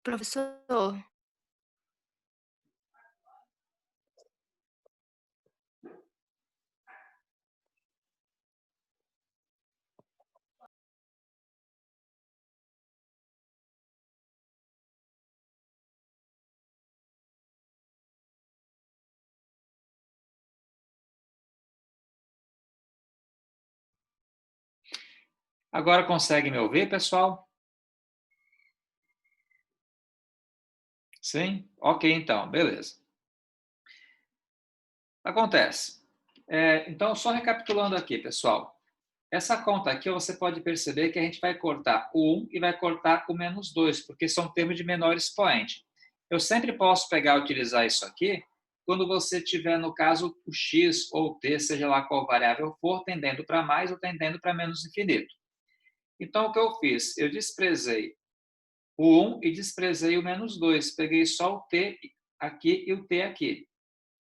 Professor, Agora consegue me ouvir, pessoal? Sim? Ok, então, beleza. Acontece. Então, só recapitulando aqui, pessoal. Essa conta aqui, você pode perceber que a gente vai cortar o 1 e vai cortar o menos 2, porque são termos de menor expoente. Eu sempre posso pegar e utilizar isso aqui quando você tiver, no caso, o x ou o t, seja lá qual variável for, tendendo para mais ou tendendo para menos infinito. Então, o que eu fiz? Eu desprezei o 1 e desprezei o menos 2. Peguei só o t aqui e o t aqui.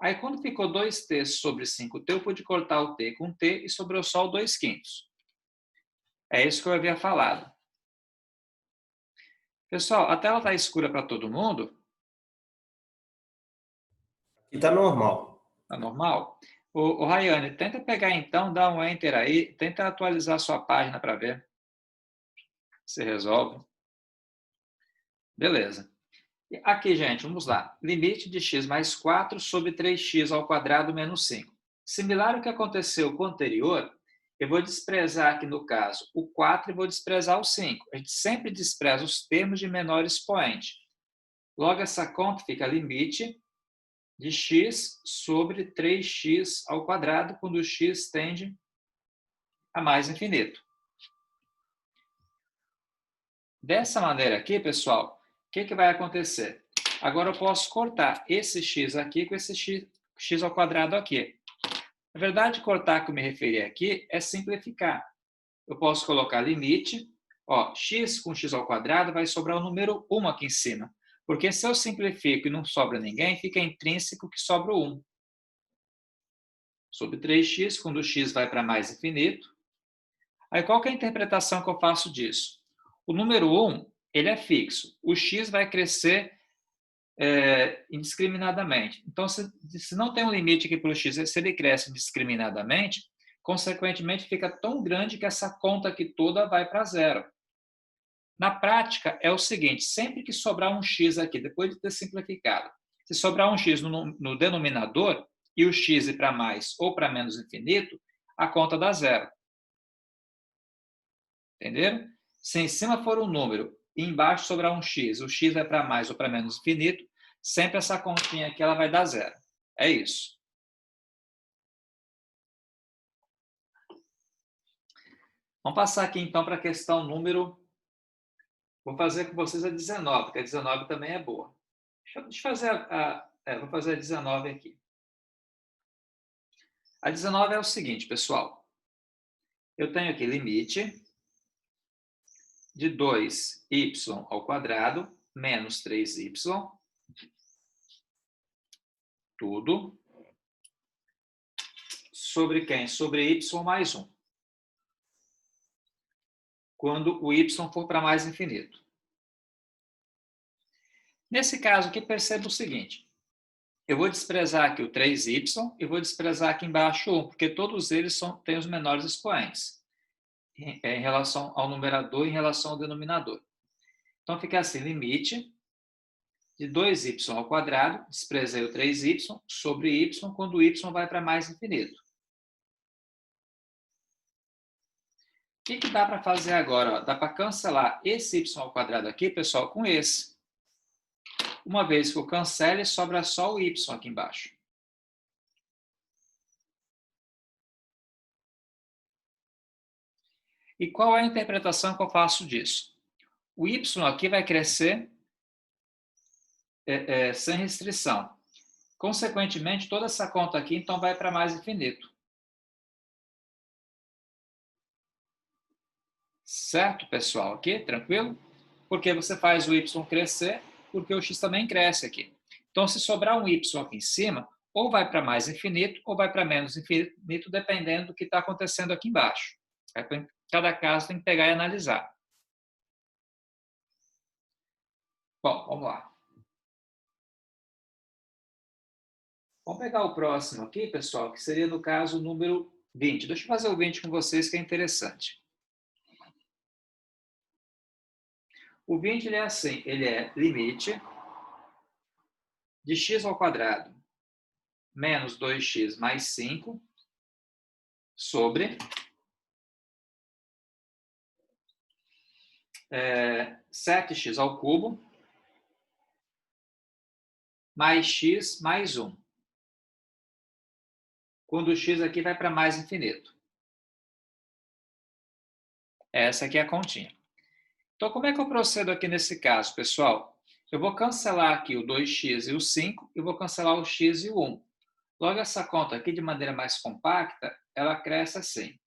Aí, quando ficou 2t sobre 5t, eu pude cortar o t com t e sobrou só o 2/5. É isso que eu havia falado. Pessoal, a tela está escura para todo mundo? Aqui tá normal. Está normal? O Rayane, tenta pegar então, dá um Enter aí, tenta atualizar a sua página para ver se resolve. Beleza. Aqui, gente, vamos lá. Limite de x mais 4 sobre 3x ao quadrado menos 5. Similar ao que aconteceu com o anterior, eu vou desprezar aqui, no caso, o 4 e vou desprezar o 5. A gente sempre despreza os termos de menor expoente. Logo, essa conta fica limite de x sobre 3x ao quadrado, quando o x tende a mais infinito. Dessa maneira aqui, pessoal, o que vai acontecer? Agora eu posso cortar esse x aqui com esse x ao quadrado aqui. Na verdade, cortar que eu me referi aqui é simplificar. Eu posso colocar limite, x com x ao quadrado vai sobrar o número 1 aqui em cima. Porque se eu simplifico e não sobra ninguém, fica intrínseco que sobra o 1. Sobre 3x, quando o x vai para mais infinito. Aí qual que é a interpretação que eu faço disso? O número 1, ele é fixo. O x vai crescer indiscriminadamente. Então, se não tem um limite aqui para o x, se ele cresce indiscriminadamente, consequentemente fica tão grande que essa conta aqui toda vai para zero. Na prática, é o seguinte, sempre que sobrar um x aqui, depois de ter simplificado, se sobrar um x no denominador e o x ir para mais ou para menos infinito, a conta dá zero. Entenderam? Se em cima for um número e embaixo sobrar um x, o x vai para mais ou para menos infinito, sempre essa continha aqui ela vai dar zero. É isso. Vamos passar aqui então para a questão número... Vou fazer com vocês a 19, porque a 19 também é boa. Deixa eu fazer vou fazer a 19 aqui. A 19 é o seguinte, pessoal. Eu tenho aqui limite de 2y ao quadrado menos 3y, tudo, sobre quem? Sobre y mais 1. Quando o y for para mais infinito. Nesse caso aqui, perceba o seguinte. Eu vou desprezar aqui o 3y e vou desprezar aqui embaixo o 1, porque todos eles têm os menores expoentes em relação ao numerador e em relação ao denominador. Então, fica assim, limite de 2y ao quadrado, desprezei o 3y, sobre y, quando o y vai para mais infinito. O que dá para fazer agora? Dá para cancelar esse y ao quadrado aqui, pessoal, com esse. Uma vez que eu cancele, sobra só o y aqui embaixo. E qual é a interpretação que eu faço disso? O y aqui vai crescer sem restrição. Consequentemente, toda essa conta aqui, então, vai para mais infinito. Certo, pessoal? Aqui, tranquilo? Porque você faz o y crescer, porque o x também cresce aqui. Então, se sobrar um y aqui em cima, ou vai para mais infinito, ou vai para menos infinito, dependendo do que está acontecendo aqui embaixo. Cada caso tem que pegar e analisar. Bom, vamos lá. Vamos pegar o próximo aqui, pessoal, que seria, no caso, o número 20. Deixa eu fazer o 20 com vocês, que é interessante. O 20 ele é assim, ele é limite de x ao quadrado menos 2x mais 5 sobre 7x ao cubo mais x mais 1. Quando o x aqui vai para mais infinito. Essa aqui é a continha. Então, como é que eu procedo aqui nesse caso, pessoal? Eu vou cancelar aqui o 2x e o 5, e vou cancelar o x e o 1. Logo, essa conta aqui, de maneira mais compacta, ela cresce assim.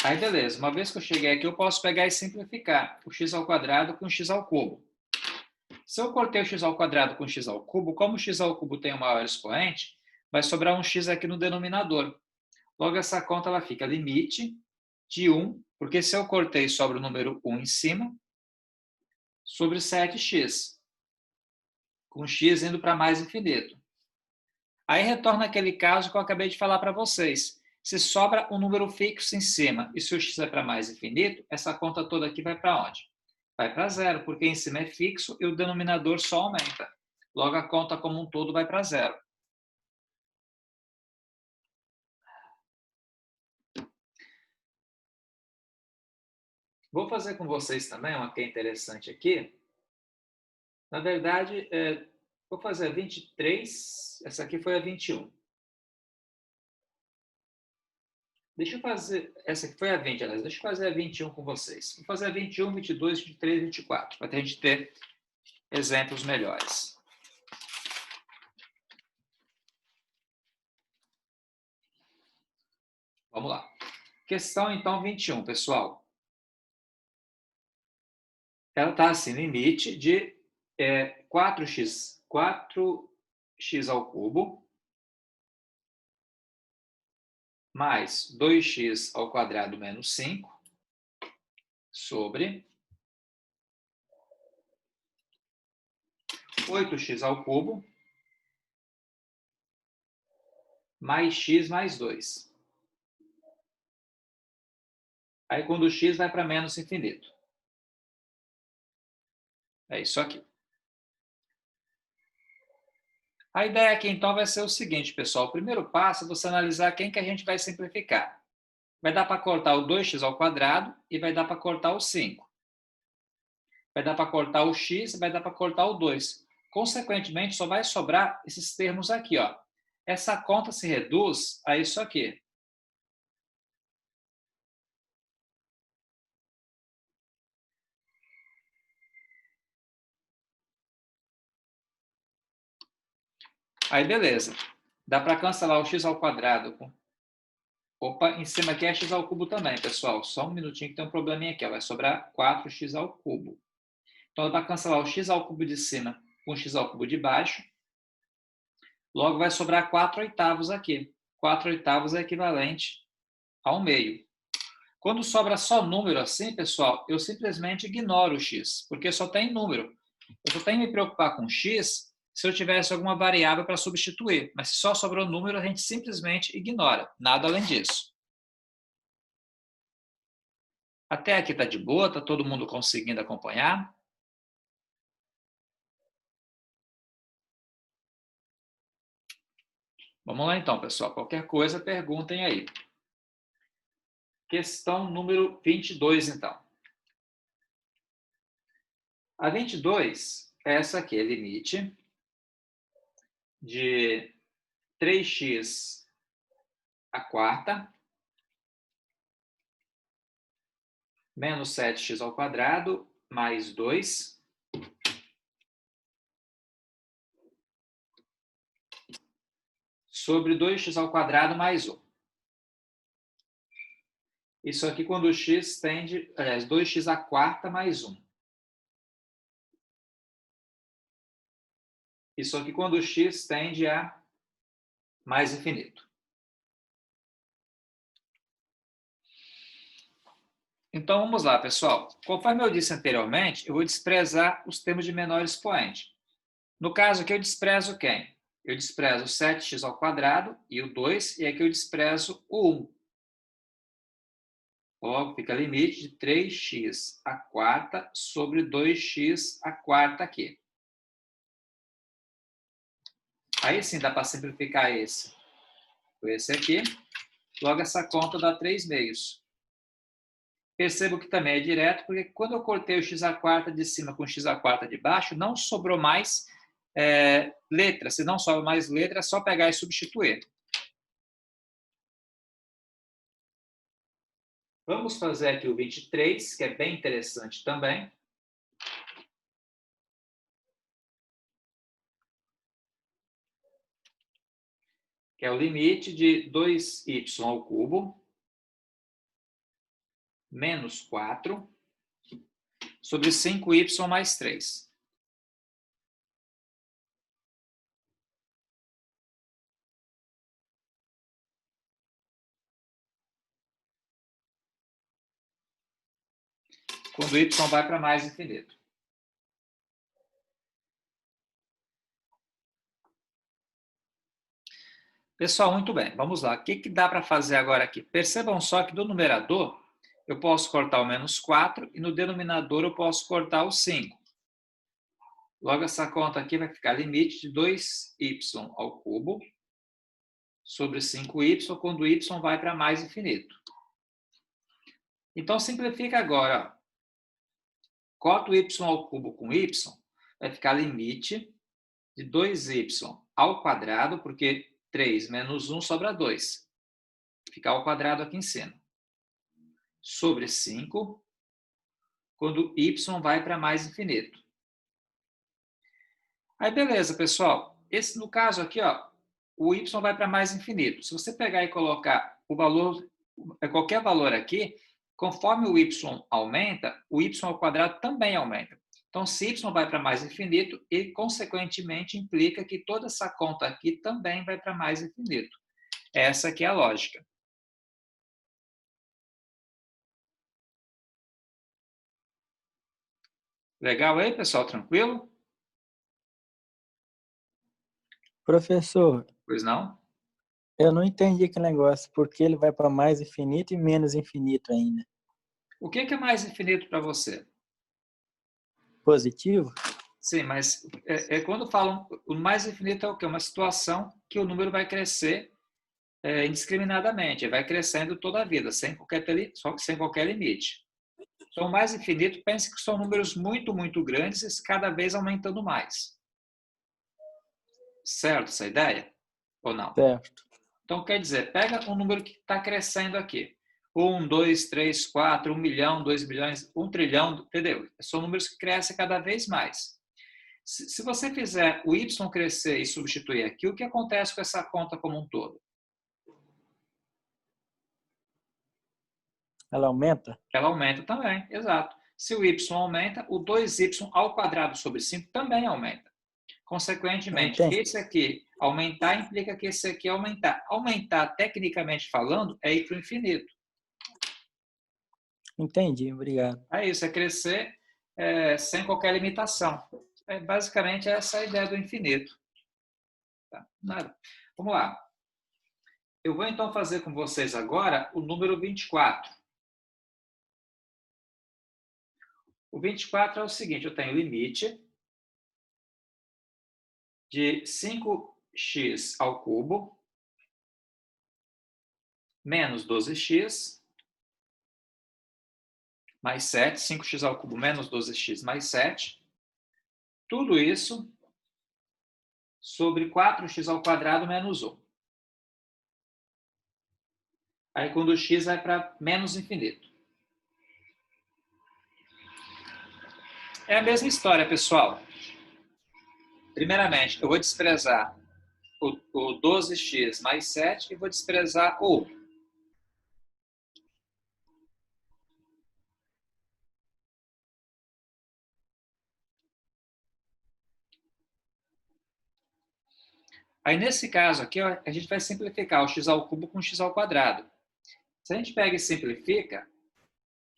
Aí, beleza. Uma vez que eu cheguei aqui, eu posso pegar e simplificar o x ao quadrado com o x ao cubo. Se eu cortei o x ao quadrado com o x ao cubo, como o x ao cubo tem o maior expoente, vai sobrar um x aqui no denominador. Logo, essa conta ela fica limite de 1, porque se eu cortei, sobra o número 1 em cima, sobre 7x, com x indo para mais infinito. Aí retorna aquele caso que eu acabei de falar para vocês. Se sobra um número fixo em cima e se o x é para mais infinito, essa conta toda aqui vai para onde? Vai para zero, porque em cima é fixo e o denominador só aumenta. Logo, a conta como um todo vai para zero. Vou fazer com vocês também uma que é interessante aqui. Na verdade, vou fazer a 23, essa aqui foi a 21. Deixa eu fazer, essa aqui foi a 20, aliás, deixa eu fazer a 21 com vocês. Vou fazer a 21, 22, 23, 24, para a gente ter exemplos melhores. Vamos lá. Questão, então, 21, pessoal. Ela está assim, limite de 4x ao cubo mais 2x ao quadrado menos 5 sobre 8x ao cubo mais x mais 2. Aí, quando o x vai para menos infinito. É isso aqui. A ideia aqui, então, vai ser o seguinte, pessoal. O primeiro passo é você analisar quem que a gente vai simplificar. Vai dar para cortar o 2x ao quadrado e vai dar para cortar o 5. Vai dar para cortar o x e vai dar para cortar o 2. Consequentemente, só vai sobrar esses termos aqui, ó. Essa conta se reduz a isso aqui. Aí, beleza. Dá para cancelar o x ao quadrado. Opa, em cima aqui é x ao cubo também, pessoal. Só um minutinho que tem um probleminha aqui, ó. Vai sobrar 4x ao cubo. Então, dá para cancelar o x ao cubo de cima com o x ao cubo de baixo. Logo, vai sobrar 4/8 aqui. 4/8 é equivalente a 1/2. Quando sobra só número assim, pessoal, eu simplesmente ignoro o x, porque só tem número. Eu só tenho que me preocupar com x se eu tivesse alguma variável para substituir. Mas se só sobrou número, a gente simplesmente ignora. Nada além disso. Até aqui está de boa? Está todo mundo conseguindo acompanhar? Vamos lá então, pessoal. Qualquer coisa, perguntem aí. Questão número 22, então. A 22 é essa aqui, é limite de 3x à quarta menos 7x ao quadrado mais 2 sobre 2x ao quadrado mais 1. Isso aqui quando o x tende, aliás, 2x à quarta mais 1. Isso aqui quando o x tende a mais infinito. Então, vamos lá, pessoal. Conforme eu disse anteriormente, eu vou desprezar os termos de menor expoente. No caso aqui, eu desprezo quem? Eu desprezo o 7x ao quadrado e o 2, e aqui eu desprezo o 1. Logo, fica limite de 3x à quarta sobre 2x à quarta aqui. Aí sim dá para simplificar esse por esse aqui. Logo, essa conta dá 3 meios. Percebo que também é direto, porque quando eu cortei o x à quarta de cima com o x à quarta de baixo, não sobrou mais letra. Se não sobra mais letra, é só pegar e substituir. Vamos fazer aqui o 23, que é bem interessante também. Que é o limite de 2y ao cubo menos 4 sobre 5y mais 3. Quando y vai para mais infinito. Pessoal, muito bem. Vamos lá. O que dá para fazer agora aqui? Percebam só que do numerador eu posso cortar o menos 4 e no denominador eu posso cortar o 5. Logo, essa conta aqui vai ficar limite de 2y ao cubo sobre 5y quando y vai para mais infinito. Então, simplifica agora. Ó. Corta o y ao cubo com y, vai ficar limite de 2y ao quadrado, porque 3 menos 1 sobra 2. Fica ao quadrado aqui em cima. Sobre 5, quando y vai para mais infinito. Aí, beleza, pessoal. Esse, no caso aqui, ó, o y vai para mais infinito. Se você pegar e colocar o valor, qualquer valor aqui, conforme o y aumenta, o y ao quadrado também aumenta. Então, se y vai para mais infinito, ele, consequentemente, implica que toda essa conta aqui também vai para mais infinito. Essa aqui é a lógica. Legal aí, pessoal? Tranquilo? Professor, Pois não? eu não entendi aquele negócio, porque ele vai para mais infinito e menos infinito ainda. O que é mais infinito para você? Positivo? Sim, mas quando falam o mais infinito é o quê? Uma situação que o número vai crescer indiscriminadamente, vai crescendo toda a vida, sem qualquer limite. Então, o mais infinito, pense que são números muito, muito grandes e cada vez aumentando mais. Certo essa ideia? Ou não? Certo. Então, quer dizer, pega um número que está crescendo aqui. 1, 2, 3, 4, 1 milhão, 2 milhões, 1 trilhão, entendeu? São números que crescem cada vez mais. Se você fizer o y crescer e substituir aqui, o que acontece com essa conta como um todo? Ela aumenta? Ela aumenta também, exato. Se o y aumenta, o 2y ao quadrado sobre 5 também aumenta. Consequentemente, esse aqui aumentar implica que esse aqui aumentar. Aumentar, tecnicamente falando, é ir para o infinito. Entendi, obrigado. É isso, é crescer sem qualquer limitação. Basicamente, essa é a ideia do infinito. Tá? Nada. Vamos lá. Eu vou então fazer com vocês agora o número 24. O 24 é o seguinte, eu tenho limite de 5x ao cubo menos 12x mais 7, 5x ao cubo menos 12x mais 7, tudo isso sobre 4x ao quadrado menos 1. Aí, quando o x vai para menos infinito. É a mesma história, pessoal. Primeiramente, eu vou desprezar o 12x mais 7 e vou desprezar o 1. Aí, nesse caso aqui, ó, a gente vai simplificar o x ao cubo com x ao quadrado. Se a gente pega e simplifica,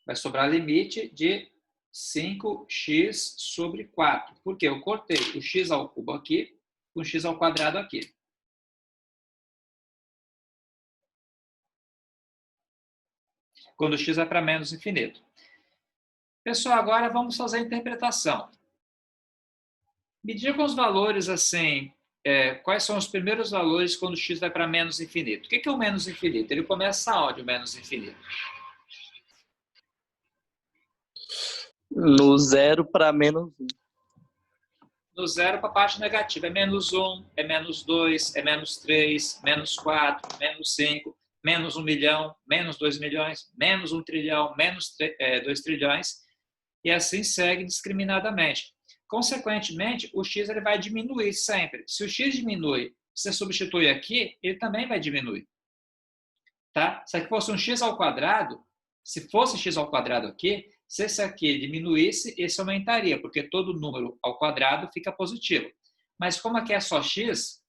Vai sobrar limite de 5x sobre 4. Porque eu cortei o x ao cubo aqui com o x ao quadrado aqui. Quando x vai para menos infinito. Pessoal, agora vamos fazer a interpretação. Me digam os valores assim, quais são os primeiros valores quando x vai para menos infinito? O que é o menos infinito? Ele começa onde, o menos infinito? No 0 para menos 1. No 0 para a parte negativa. É menos 1, é menos 2, é menos 3, menos 4, menos 5, menos 1 milhão, menos 2 milhões, menos 1 trilhão, menos 2 trilhões, e assim segue indiscriminadamente. Consequentemente, o x ele vai diminuir sempre. Se o x diminui, você substitui aqui, ele também vai diminuir. Tá? Se aqui fosse um x ao quadrado, se fosse x ao quadrado aqui, se esse aqui diminuísse, esse aumentaria, porque todo número ao quadrado fica positivo. Mas como aqui é só x,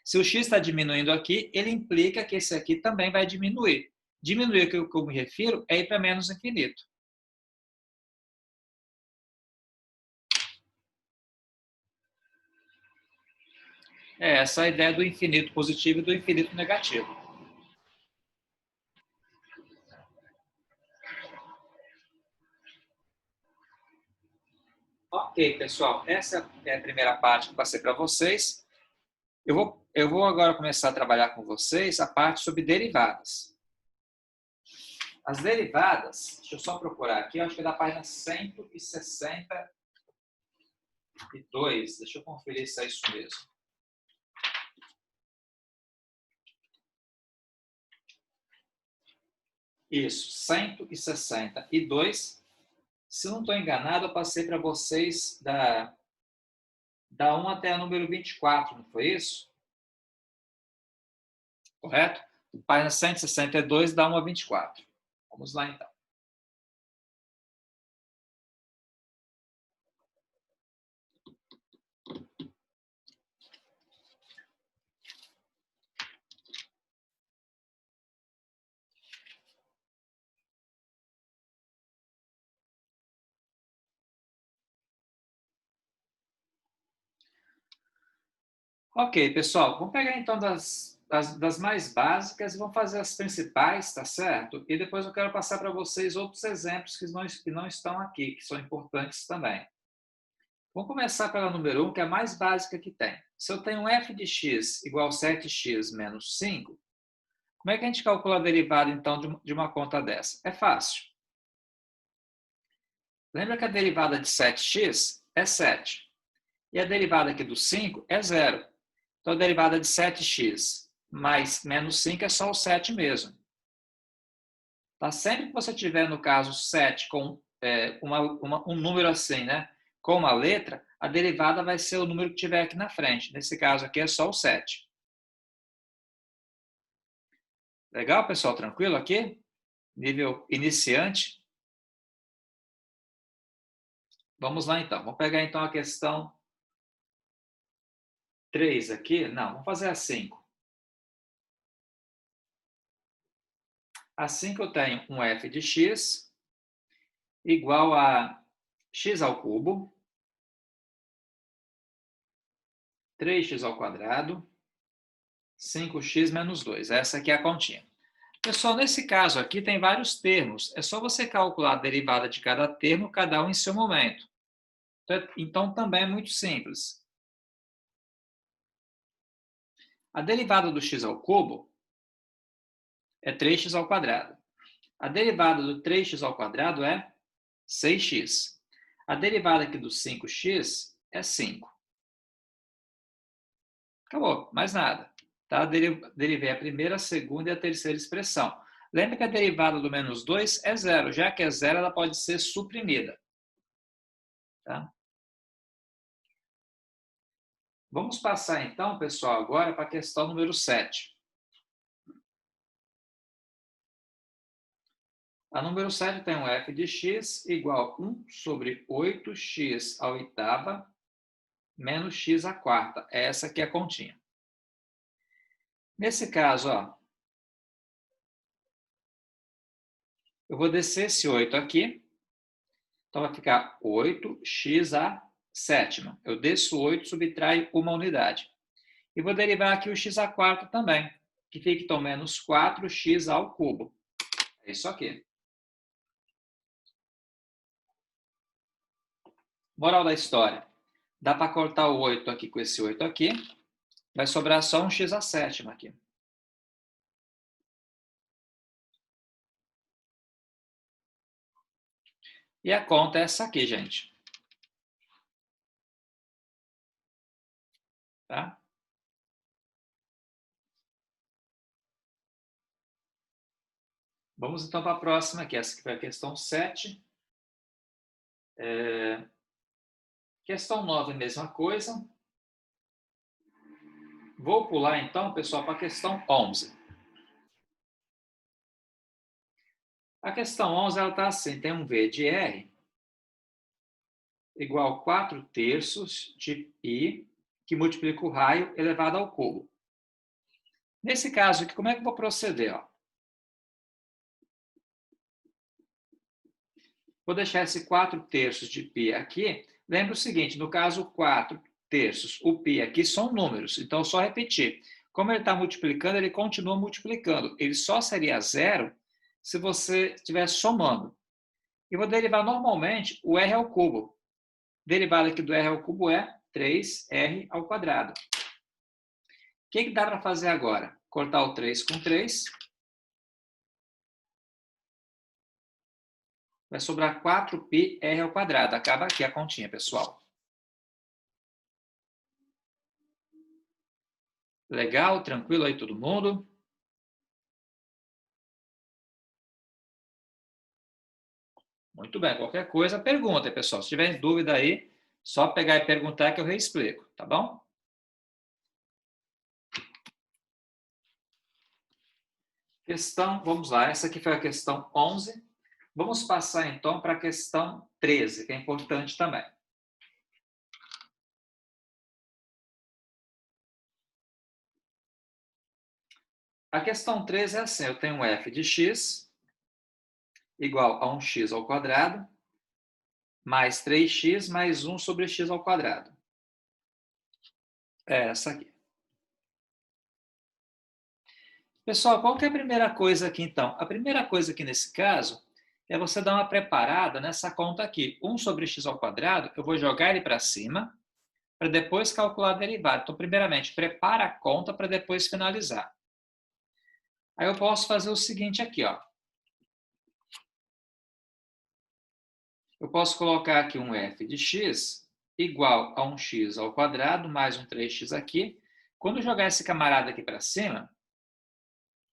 se o x está diminuindo aqui, ele implica que esse aqui também vai diminuir. Diminuir, que eu me refiro, é ir para menos infinito. É essa a ideia do infinito positivo e do infinito negativo. Ok, pessoal, essa é a primeira parte que eu passei para vocês. Eu vou agora começar a trabalhar com vocês a parte sobre derivadas. As derivadas, deixa eu só procurar aqui, eu acho que é da página 162. Deixa eu conferir se é isso mesmo. Isso, 162. Se não estou enganado, eu passei para vocês da 1 até a número 24, não foi isso? Correto? Página 162, da 1 a 24. Vamos lá, então. Ok, pessoal, vamos pegar então das mais básicas e vamos fazer as principais, tá certo? E depois eu quero passar para vocês outros exemplos que não estão aqui, que são importantes também. Vamos começar pela número 1, que é a mais básica que tem. Se eu tenho f de x igual a 7x menos 5, como é que a gente calcula a derivada, então, de uma conta dessa? É fácil. Lembra que a derivada de 7x é 7. E a derivada aqui do 5 é 0. Então, a derivada de 7x mais menos 5 é só o 7 mesmo. Tá? Sempre que você tiver, no caso, 7 com um número assim, né? Com uma letra, a derivada vai ser o número que tiver aqui na frente. Nesse caso aqui é só o 7. Legal, pessoal? Tranquilo aqui? Nível iniciante. Vamos lá, então. Vamos pegar, então, a questão 3 aqui. Não, vamos fazer a 5. Assim que eu tenho um f de x igual a x ao cubo, 3x ao quadrado, 5x menos 2. Essa aqui é a continha. Pessoal, nesse caso aqui tem vários termos. É só você calcular a derivada de cada termo, cada um em seu momento. Então, também é muito simples. A derivada do x ao cubo é 3x ao quadrado. A derivada do 3x ao quadrado é 6x. A derivada aqui do 5x é 5. Acabou, mais nada. Tá? Derivei a primeira, a segunda e a terceira expressão. Lembra que a derivada do menos 2 é 0. Já que é 0, ela pode ser suprimida. Tá? Vamos passar, então, pessoal, agora para a questão número 7. A número 7 tem um f de x igual a 1 sobre 8x à oitava menos x à quarta. Essa aqui é a continha. Nesse caso, ó, Eu vou descer esse 8 aqui. Então, vai ficar 8x à sétima. Eu desço 8, subtraio uma unidade. E vou derivar aqui o x à quarta também, que fica, então, menos 4x ao cubo. É isso aqui. Moral da história. Dá para cortar o 8 aqui com esse 8 aqui. Vai sobrar só um x à sétima aqui. E a conta é essa aqui, gente. Tá? Vamos então para a próxima aqui. Essa aqui foi a questão 7. Questão 9, mesma coisa. Vou pular então, pessoal, para a questão 11. A questão 11 ela está assim, tem um V de R igual a 4/3 de π, que multiplica o raio elevado ao cubo. Nesse caso aqui, como é que eu vou proceder? Ó? Vou deixar esse 4/3 de π aqui. Lembra o seguinte, no caso 4/3, o π aqui são números, então só repetir. Como ele está multiplicando, ele continua multiplicando. Ele só seria zero se você estiver somando. E vou derivar normalmente o r ao cubo. Derivada aqui do r ao cubo é 3r ao quadrado. O que dá para fazer agora? Cortar o 3 com 3. Vai sobrar 4πr ao quadrado. Acaba aqui a continha, pessoal. Legal? Tranquilo aí todo mundo? Muito bem. Qualquer coisa, pergunta, pessoal. Se tiver dúvida aí, só pegar e perguntar que eu reexplico, tá bom? Questão, vamos lá. Essa aqui foi a questão 11. Vamos passar, então, para a questão 13, que é importante também. A questão 13 é assim, eu tenho f de x igual a 1x ao quadrado mais 3x mais 1 sobre x ao quadrado. É essa aqui. Pessoal, qual que é a primeira coisa aqui, então? A primeira coisa aqui, nesse caso, é você dar uma preparada nessa conta aqui. 1 sobre x ao quadrado, eu vou jogar ele para cima, para depois calcular a derivada. Então, primeiramente, prepara a conta para depois finalizar. Aí eu posso fazer o seguinte aqui, ó. Eu posso colocar aqui um f de x igual a 1x ao quadrado mais um 3x aqui. Quando eu jogar esse camarada aqui para cima,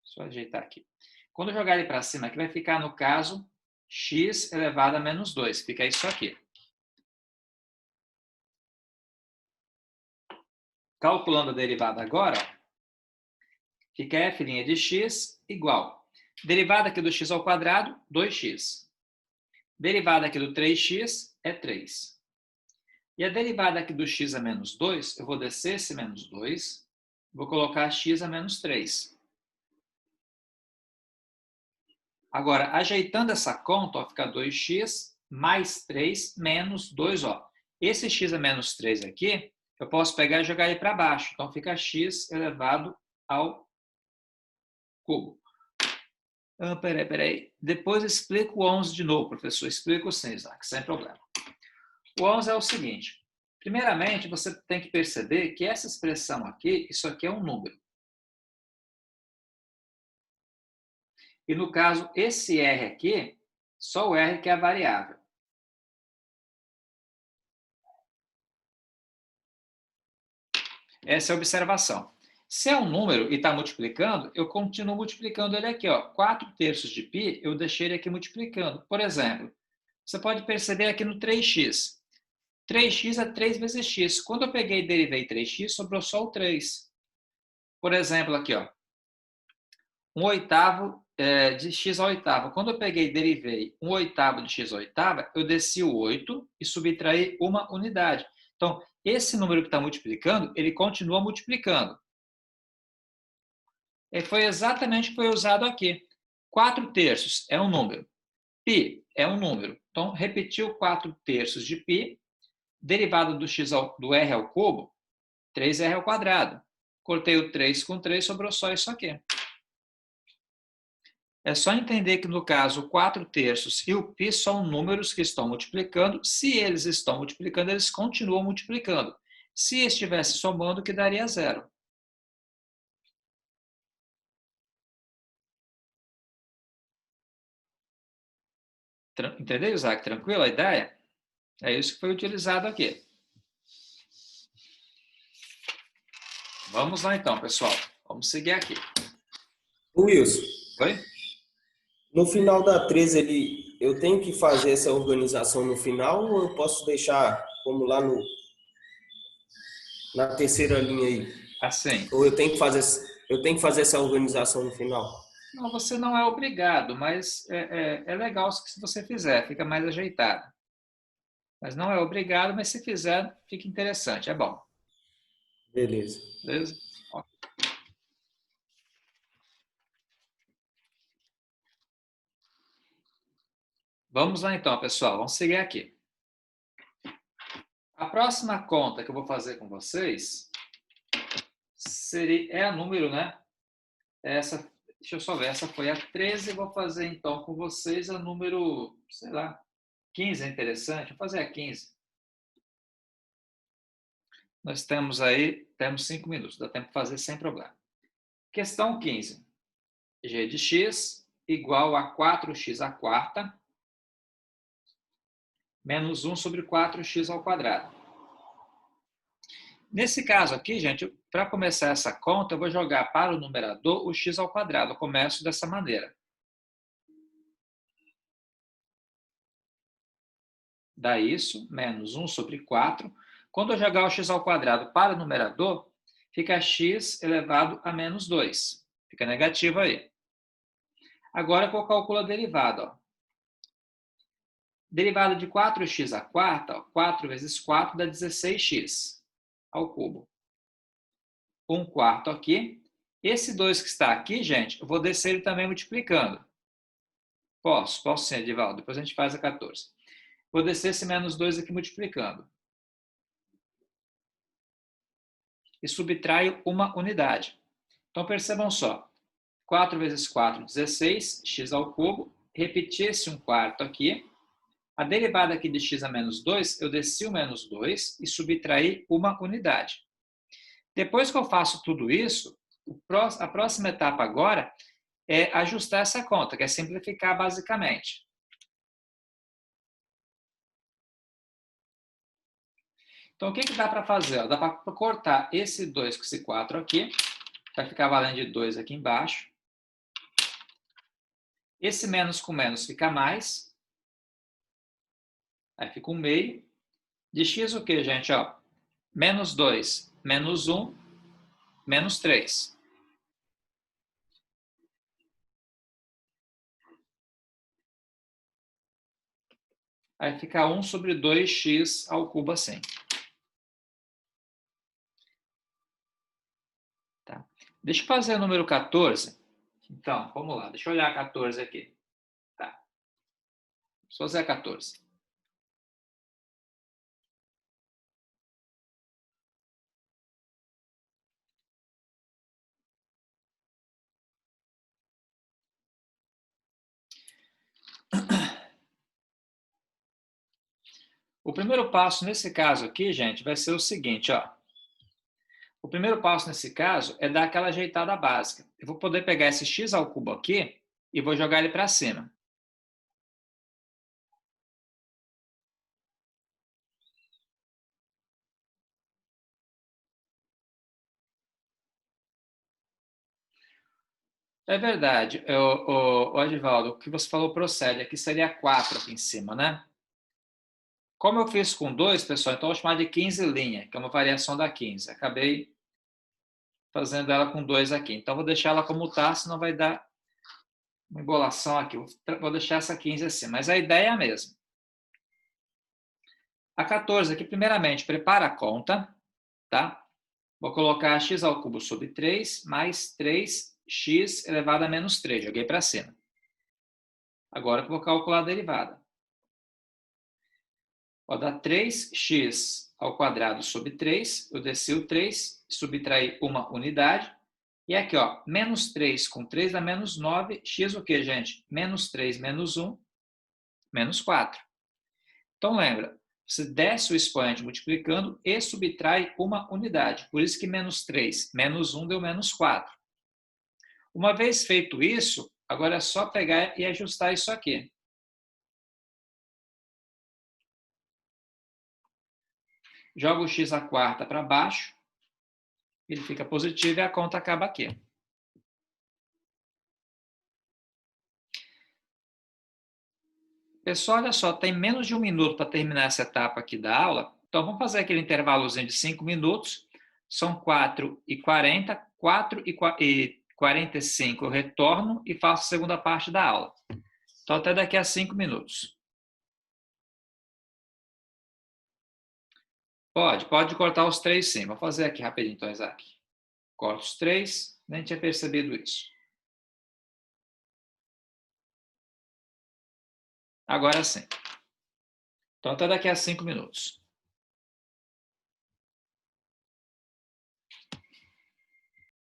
só ajeitar aqui. Quando eu jogar ele para cima aqui, vai ficar, no caso, x elevado a menos 2. Fica isso aqui. Calculando a derivada agora, fica f' de x igual. Derivada aqui do x ao quadrado, 2x. Derivada aqui do 3x é 3. E a derivada aqui do x a menos 2, eu vou descer esse menos 2, vou colocar x a menos 3. Agora, ajeitando essa conta, ó, fica 2x mais 3 menos 2. Ó. Esse x a menos 3 aqui, eu posso pegar e jogar ele para baixo. Então, fica x elevado ao cubo. Peraí. Depois explico o 11 de novo, professor. Explico sim, Isaac, sem problema. O 11 é o seguinte. Primeiramente, você tem que perceber que essa expressão aqui, isso aqui é um número. E no caso, esse R aqui, só o R que é a variável. Essa é a observação. Se é um número e está multiplicando, eu continuo multiplicando ele aqui. 4/3 de π, eu deixei ele aqui multiplicando. Por exemplo, você pode perceber aqui no 3x. 3x é 3 vezes x. Quando eu peguei e derivei 3x, sobrou só o 3. Por exemplo, aqui, ó, 1/8 de x à oitava. Quando eu peguei e derivei 1/8 de x à oitava, eu desci o 8 e subtraí uma unidade. Então, esse número que está multiplicando, ele continua multiplicando. E foi exatamente o que foi usado aqui. 4/3 é um número. π é um número. Então, repetiu 4/3 de π, derivada do r ao cubo, 3r ao quadrado. Cortei o 3 com 3, sobrou só isso aqui. É só entender que, no caso, o 4/3 e o π são números que estão multiplicando. Se eles estão multiplicando, eles continuam multiplicando. Se estivesse somando, que daria 0. Entendeu, Isaac? Tranquilo a ideia? É isso que foi utilizado aqui. Vamos lá então, pessoal. Vamos seguir aqui. Wilson, Oi? no final da 13, eu tenho que fazer essa organização no final ou eu posso deixar como lá na terceira linha aí? Assim. Ou eu tenho que fazer essa organização no final? Não, você não é obrigado, mas é legal se você fizer, fica mais ajeitado. Mas não é obrigado, mas se fizer, fica interessante, é bom. Beleza. Beleza? Vamos lá então, pessoal. Vamos seguir aqui. A próxima conta que eu vou fazer com vocês é a número, né? Deixa eu só ver. Essa foi a 13. Vou fazer então com vocês a número, sei lá, 15 é interessante. Vou fazer a 15. Nós temos 5 minutos. Dá tempo de fazer sem problema. Questão 15. G de x igual a 4x à quarta menos 1 sobre 4x ao quadrado. Nesse caso aqui, gente, para começar essa conta, eu vou jogar para o numerador o x ao quadrado. Eu começo dessa maneira. Dá isso, menos 1 sobre 4. Quando eu jogar o x ao quadrado para o numerador, fica x elevado a menos 2. Fica negativo aí. Agora eu vou calcular a derivada. Ó. Derivada de 4x à quarta, 4 vezes 4 dá 16x ao cubo. 1/4 aqui. Esse 2 que está aqui, gente, eu vou descer ele também multiplicando. Posso sim, Edivaldo. Depois a gente faz a 14. Vou descer esse menos 2 aqui multiplicando. E subtraio uma unidade. Então, percebam só. 4 vezes 4, 16, x ao cubo. Repetir esse 1/4 aqui. A derivada aqui de x a menos 2, eu desci o menos 2 e subtraí uma unidade. Depois que eu faço tudo isso, a próxima etapa agora é ajustar essa conta, que é simplificar basicamente. Então, o que dá para fazer? Dá para cortar esse 2 com esse 4 aqui, vai ficar valendo de 2 aqui embaixo. Esse menos com menos fica mais. Aí fica 1/2. De x o que, gente? Ó, menos 2, menos 1, menos 3. Aí fica 1 sobre 2x ao cubo assim. Tá. Deixa eu fazer o número 14. Então, vamos lá. Deixa eu olhar a 14 aqui. Tá. Vamos fazer a 14. O primeiro passo nesse caso aqui, gente, vai ser o seguinte, ó. O primeiro passo nesse caso é dar aquela ajeitada básica. Eu vou poder pegar esse x ao cubo aqui e vou jogar ele para cima. É verdade, Edivaldo, o que você falou procede. Aqui seria 4 aqui em cima, né? Como eu fiz com 2, pessoal, então eu vou chamar de 15 linha, que é uma variação da 15. Acabei fazendo ela com 2 aqui. Então, vou deixar ela como está, senão vai dar uma embolação aqui. Vou deixar essa 15 assim, mas a ideia é a mesma. A 14 aqui, primeiramente, prepara a conta, tá? Vou colocar x ao cubo sobre 3 mais 3x elevado a menos 3. Joguei para cima. Agora eu vou calcular a derivada. Ó, dá 3x ao quadrado sobre 3. Eu desci o 3, subtraí uma unidade. E aqui, ó, menos 3 com 3 dá menos 9. X o quê, gente? Menos 3 menos 1, menos 4. Então, lembra, você desce o expoente multiplicando e subtrai uma unidade. Por isso que menos 3 menos 1 deu menos 4. Uma vez feito isso, agora é só pegar e ajustar isso aqui. Joga o x à quarta para baixo, ele fica positivo e a conta acaba aqui. Pessoal, olha só, tem menos de 1 minuto para terminar essa etapa aqui da aula. Então, vamos fazer aquele intervalozinho de 5 minutos. São 4h40, 4h45 eu retorno e faço a segunda parte da aula. Então, até daqui a 5 minutos. Pode cortar os 3 sim. Vou fazer aqui rapidinho, então, Isaac. Corto os 3, nem tinha percebido isso. Agora sim. Então, até daqui a 5 minutos.